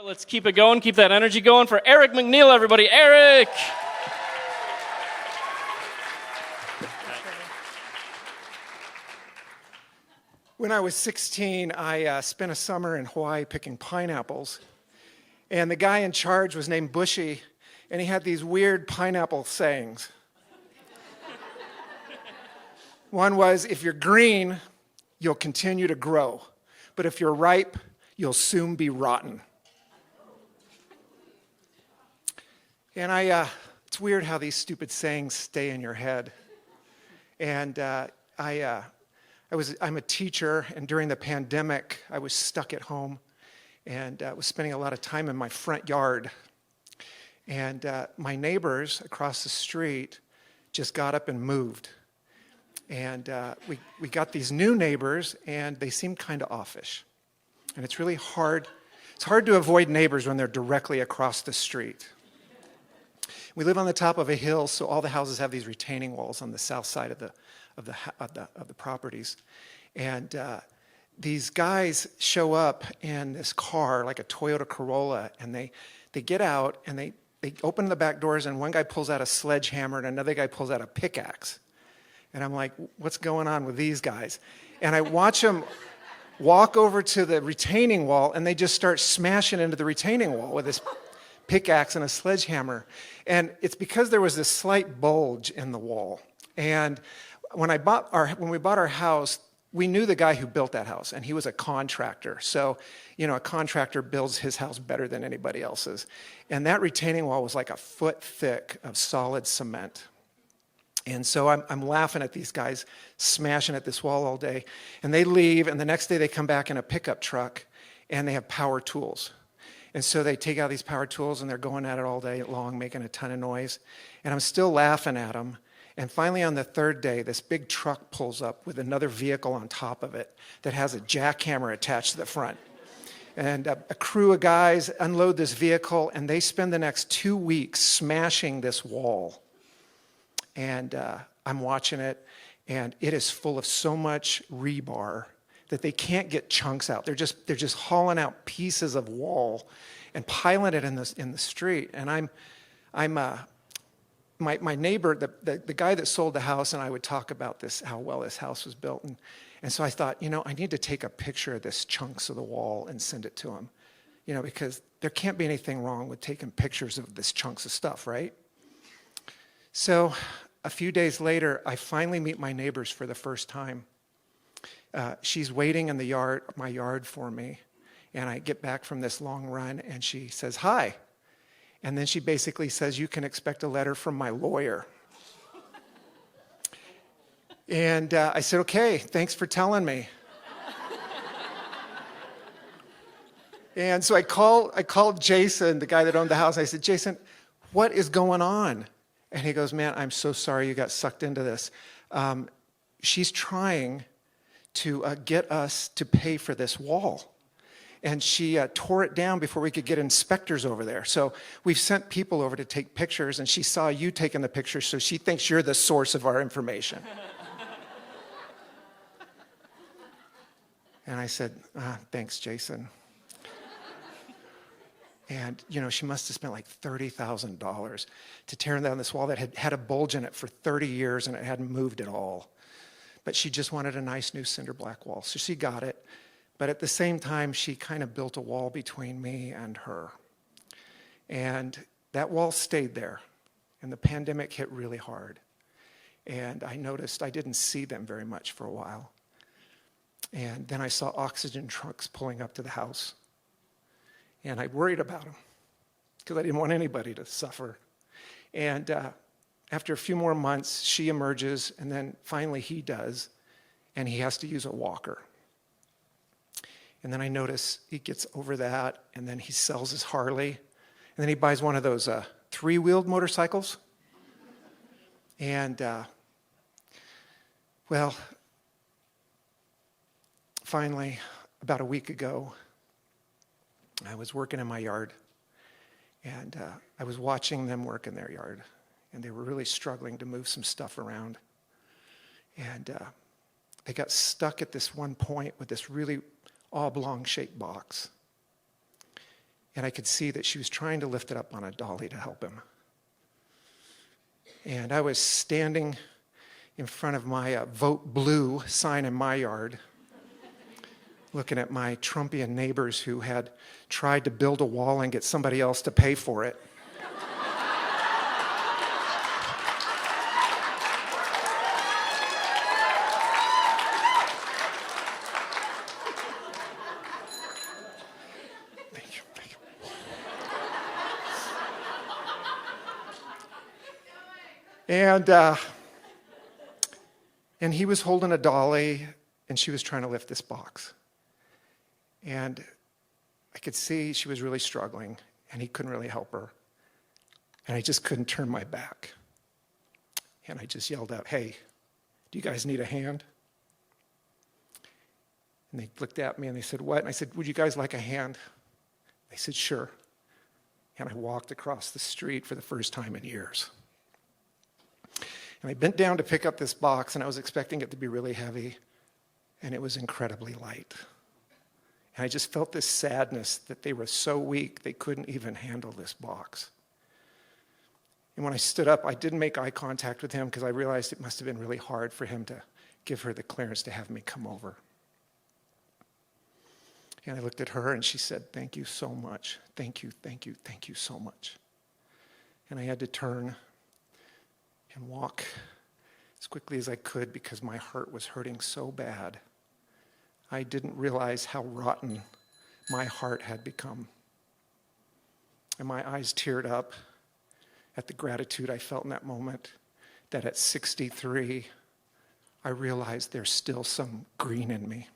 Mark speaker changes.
Speaker 1: Let's keep it going, keep that energy going for Eric McNeil, everybody. Eric!
Speaker 2: When I was 16, I spent a summer in Hawaii picking pineapples. And the guy in charge was named Bushy, and he had these weird pineapple sayings. One was, if you're green, you'll continue to grow. But if you're ripe, you'll soon be rotten. And it's weird how these stupid sayings stay in your head. And I'm a teacher, and during the pandemic, I was stuck at home, and was spending a lot of time in my front yard. And my neighbors across the street just got up and moved. And we got these new neighbors, and they seemed kind of offish. And it's really hard. It's hard to avoid neighbors when they're directly across the street. We live on the top of a hill, so all the houses have these retaining walls on the south side of the properties. And these guys show up in this car, like a Toyota Corolla, and they get out, and they open the back doors, and one guy pulls out a sledgehammer, and another guy pulls out a pickaxe. And I'm like, what's going on with these guys? And I watch them walk over to the retaining wall, and they just start smashing into the retaining wall with this pickaxe and a sledgehammer. And it's because there was this slight bulge in the wall. And when we bought our house, we knew the guy who built that house, and he was a contractor. So, a contractor builds his house better than anybody else's. And that retaining wall was like a foot thick of solid cement. And so I'm laughing at these guys smashing at this wall all day. And they leave, and the next day they come back in a pickup truck, and they have power tools. And so they take out these power tools, and they're going at it all day long, making a ton of noise. And I'm still laughing at them. And finally, on the third day, this big truck pulls up with another vehicle on top of it that has a jackhammer attached to the front. And a crew of guys unload this vehicle, and they spend the next 2 weeks smashing this wall. And I'm watching it, and it is full of so much rebar that they can't get chunks out. They're just hauling out pieces of wall and piling it in the street. And my neighbor, the guy that sold the house, and I would talk about this, how well this house was built. And so I thought, I need to take a picture of this chunks of the wall and send it to him, because there can't be anything wrong with taking pictures of this chunks of stuff, right? So a few days later, I finally meet my neighbors for the first time. She's waiting in my yard for me. And I get back from this long run, and she says, hi. And then she basically says, you can expect a letter from my lawyer. And I said, okay, thanks for telling me. And so I called Jason, the guy that owned the house. I said, Jason, what is going on? And he goes, man, I'm so sorry you got sucked into this. She's trying to get us to pay for this wall. And she tore it down before we could get inspectors over there. So we've sent people over to take pictures, and she saw you taking the pictures, so she thinks you're the source of our information. And I said, thanks, Jason. And, she must have spent like $30,000 to tear down this wall that had had a bulge in it for 30 years, and it hadn't moved at all. But she just wanted a nice new cinder block wall. So she got it. But at the same time, she kind of built a wall between me and her. And that wall stayed there. And the pandemic hit really hard. And I noticed I didn't see them very much for a while. And then I saw oxygen trucks pulling up to the house. And I worried about them because I didn't want anybody to suffer. And after a few more months, she emerges, and then finally he does, and he has to use a walker. And then I notice he gets over that, and then he sells his Harley, and then he buys one of those three-wheeled motorcycles. And, finally, about a week ago, I was working in my yard, and I was watching them work in their yard, and they were really struggling to move some stuff around. And they got stuck at this one point with this really oblong-shaped box. And I could see that she was trying to lift it up on a dolly to help him. And I was standing in front of my Vote Blue sign in my yard, looking at my Trumpian neighbors who had tried to build a wall and get somebody else to pay for it. Thank you. And he was holding a dolly, and she was trying to lift this box. And I could see she was really struggling, and he couldn't really help her. And I just couldn't turn my back. And I just yelled out, "Hey, do you guys need a hand?" And they looked at me and they said, "What?" And I said, "Would you guys like a hand?" They said, "Sure." And I walked across the street for the first time in years. And I bent down to pick up this box, and I was expecting it to be really heavy, and it was incredibly light. And I just felt this sadness that they were so weak they couldn't even handle this box. And when I stood up, I didn't make eye contact with him because I realized it must have been really hard for him to give her the clearance to have me come over. And I looked at her and she said, "Thank you so much. Thank you, thank you, thank you so much." And I had to turn and walk as quickly as I could because my heart was hurting so bad. I didn't realize how rotten my heart had become. And my eyes teared up at the gratitude I felt in that moment, that at 63, I realized there's still some green in me.